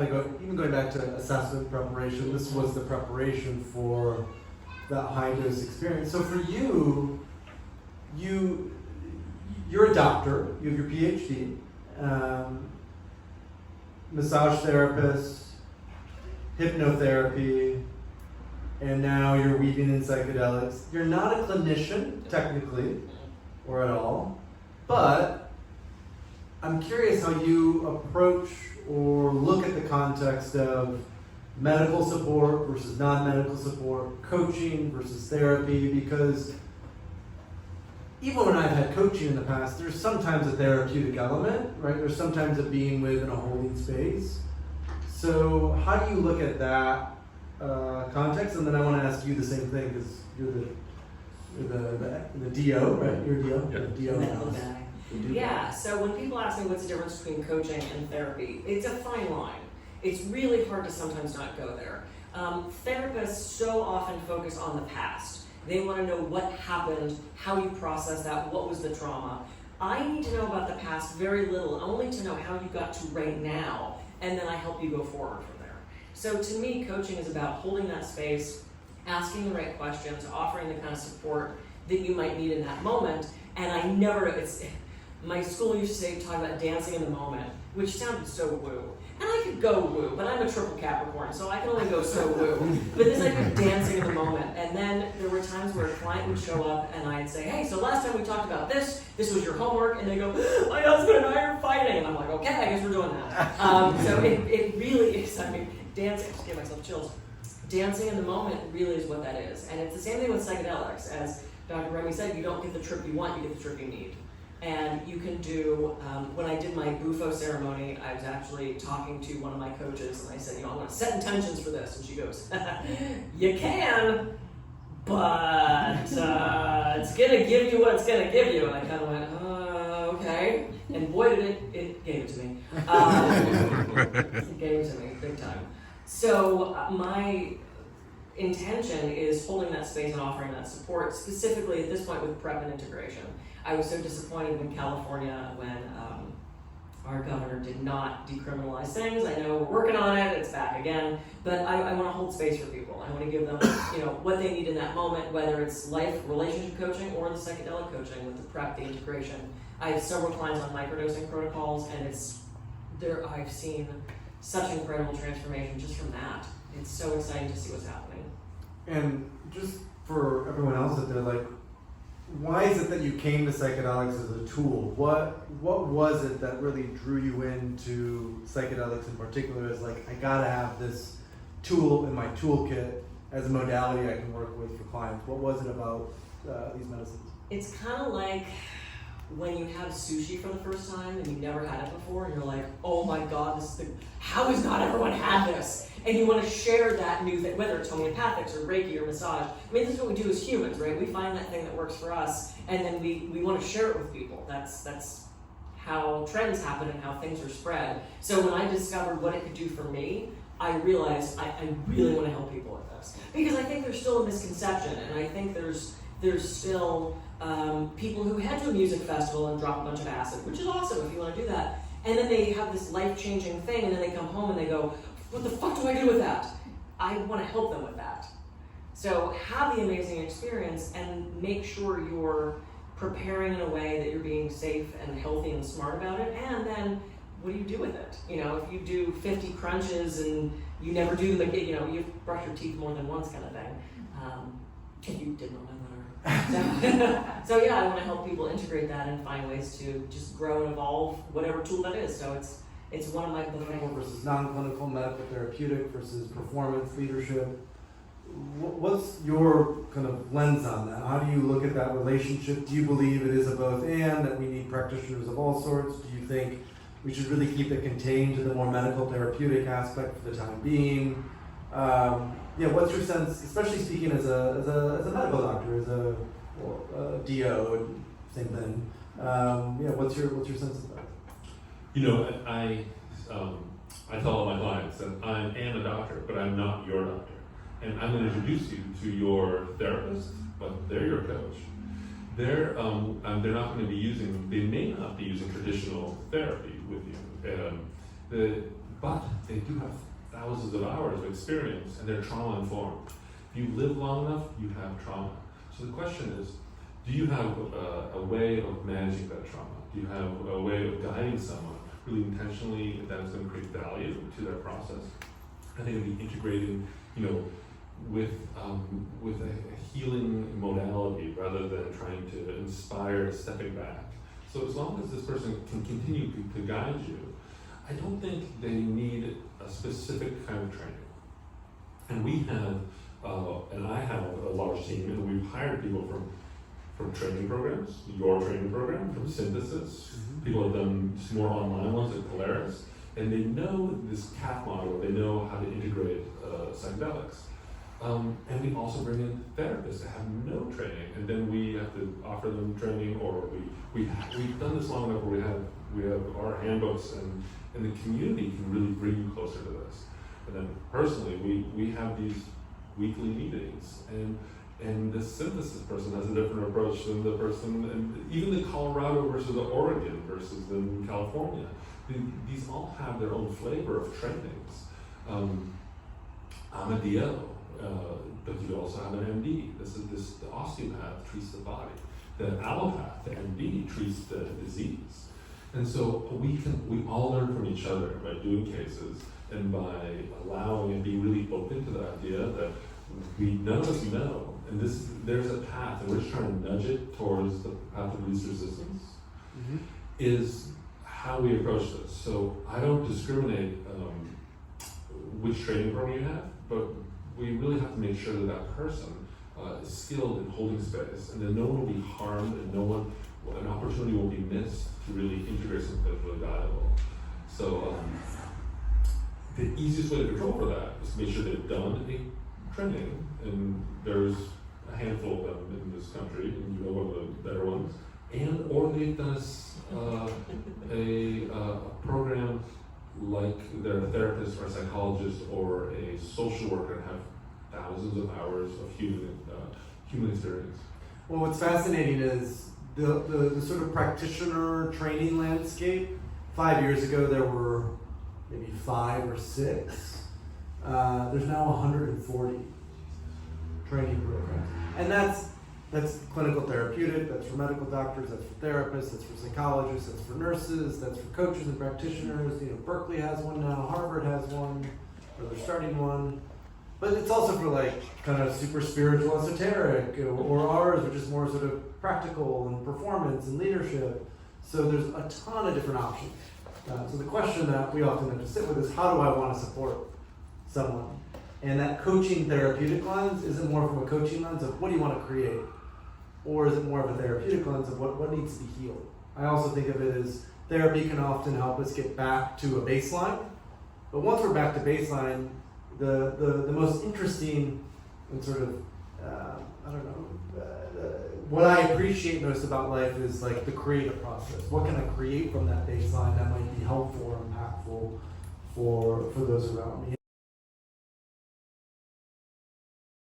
Even going back to assessment preparation, this was the preparation for that high dose experience. So for you, you're a doctor, you have your PhD, massage therapist, hypnotherapy, and now you're weaving in psychedelics. You're not a clinician, technically, or at all, but I'm curious how you approach or look at the context of medical support versus non-medical support, coaching versus therapy, because even when I've had coaching in the past, there's sometimes a therapeutic element, right? There's sometimes a being within a holding space. So how do you look at that context? And then I want to ask you the same thing, because you're the DO, right? You're DO? Yeah. The DO. Medical guy. Yeah, so when people ask me what's the difference between coaching and therapy, it's a fine line. It's really hard to sometimes not go there. Therapists so often focus on the past. They want to know what happened, how you processed that, what was the trauma. I need to know about the past very little, only to know how you got to right now, and then I help you go forward from there. So to me, coaching is about holding that space, asking the right questions, offering the kind of support that you might need in that moment. And I never, my school used to talk about dancing in the moment, which sounded so woo. And I could go woo, but I'm a triple Capricorn, so I can only go so woo. But there's like dancing in the moment. And then there were times where a client would show up and I'd say, hey, so last time we talked about this was your homework. And they go, my husband and I are fighting. And I'm like, okay, I guess we're doing that. So it really is, dancing, just gave myself chills. Dancing in the moment really is what that is. And it's the same thing with psychedelics. As Dr. Remi said, you don't get the trip you want, you get the trip you need. And you can do, when I did my Bufo ceremony, I was actually talking to one of my coaches and I said, I want to set intentions for this. And she goes, you can, but it's going to give you what it's going to give you. And I kind of went, okay. And boy, did it gave it to me. It gave it to me big time. So my intention is holding that space and offering that support, specifically at this point with prep and integration. I was so disappointed in California when our governor did not decriminalize things. I know we're working on it, it's back again, but I want to hold space for people. I want to give them what they need in that moment, whether it's life, relationship coaching, or the psychedelic coaching with the prep, the integration. I have several clients on microdosing protocols, and I've seen such incredible transformation just from that. It's so exciting to see what's happening. And just for everyone else out there, why is it that you came to psychedelics as a tool? What was it that really drew you into psychedelics in particular as I gotta have this tool in my toolkit as a modality I can work with for clients? What was it about these medicines? It's kind of like when you have sushi for the first time and you've never had it before and you're like, oh my God, how has not everyone had this? And you want to share that new thing, whether it's homeopathics or Reiki or massage. This is what we do as humans, right? We find that thing that works for us and then we want to share it with people. That's how trends happen and how things are spread. So when I discovered what it could do for me, I realized I really want to help people with this. Because I think there's still a misconception, and I think there's still people who head to a music festival and drop a bunch of acid, which is awesome if you want to do that. And then they have this life-changing thing, and then they come home and they go, what the fuck do I do with that? I want to help them with that. So have the amazing experience and make sure you're preparing in a way that you're being safe and healthy and smart about it. And then what do you do with it? If you do 50 crunches and you never do them again, you brush your teeth more than once kind of thing. If you didn't know that. So yeah, I want to help people integrate that and find ways to just grow and evolve whatever tool that is. So it's one of my clinical versus non-clinical, medical, therapeutic versus performance, leadership. What's your kind of lens on that? How do you look at that relationship? Do you believe it is a both and, that we need practitioners of all sorts? Do you think we should really keep it contained to the more medical therapeutic aspect for the time being? What's your sense, especially speaking as a medical doctor, as a DO, same thing. What's your sense of that? I tell all my clients that I am a doctor, but I'm not your doctor. And I'm going to introduce you to your therapist, but they're your coach. They're not going to be they may not be using traditional therapy with you. but they do have thousands of hours of experience, and they're trauma informed. If you live long enough, you have trauma. So the question is, do you have a way of managing that trauma? Do you have a way of guiding someone really intentionally that is going to create value to their process? I think it'd be integrating, with a healing modality rather than trying to inspire stepping back. So as long as this person can continue to guide you, I don't think they need a specific kind of training. And we have, and I have a large team, and we've hired people from training programs, your training program, from Synthesis. People have done some more online ones at Polaris, and they know this CAF model, they know how to integrate psychedelics. And we also bring in therapists that have no training, and then we have to offer them training, or we've done this long enough where we have our handbooks, and the community can really bring you closer to this. And then personally, we have these weekly meetings, and the Synthesis person has a different approach than the person, and even the Colorado versus the Oregon versus the California. These all have their own flavor of trainings. I'm a DO, but you also have an MD. The osteopath treats the body. The allopath, the MD, treats the disease. And so we all learn from each other by doing cases and by allowing and being really open to the idea that none of us know, and there's a path, and we're just trying to nudge it towards the path of least resistance, is how we approach this. So I don't discriminate which training program you have, but we really have to make sure that that person is skilled in holding space, and that no one will be harmed, and an opportunity will be missed to really integrate something that's really valuable. So the easiest way to control for that is to make sure they've done a training, and there's a handful of them in this country, and you know one of the better ones, or they've done a program like they're a therapist or a psychologist or a social worker and have thousands of hours of human experience. Well, what's fascinating is the sort of practitioner training landscape. 5 years ago, there were maybe 5 or 6. There's now 140 training programs, and that's clinical therapeutic, that's for medical doctors, that's for therapists, that's for psychologists, that's for nurses, that's for coaches and practitioners. Berkeley has one now, Harvard has one, or they're starting one. But it's also for kind of super spiritual, esoteric, or ours, which is more sort of practical and performance and leadership. So there's a ton of different options. So the question that we often have to sit with is, how do I want to support someone? And that coaching therapeutic lens isn't more from a coaching lens of what do you want to create? Or is it more of a therapeutic lens of what needs to be healed? I also think of it as therapy can often help us get back to a baseline. But once we're back to baseline, the most interesting and sort of, what I appreciate most about life is the creative process. What can I create from that baseline that might be helpful or impactful for those around me?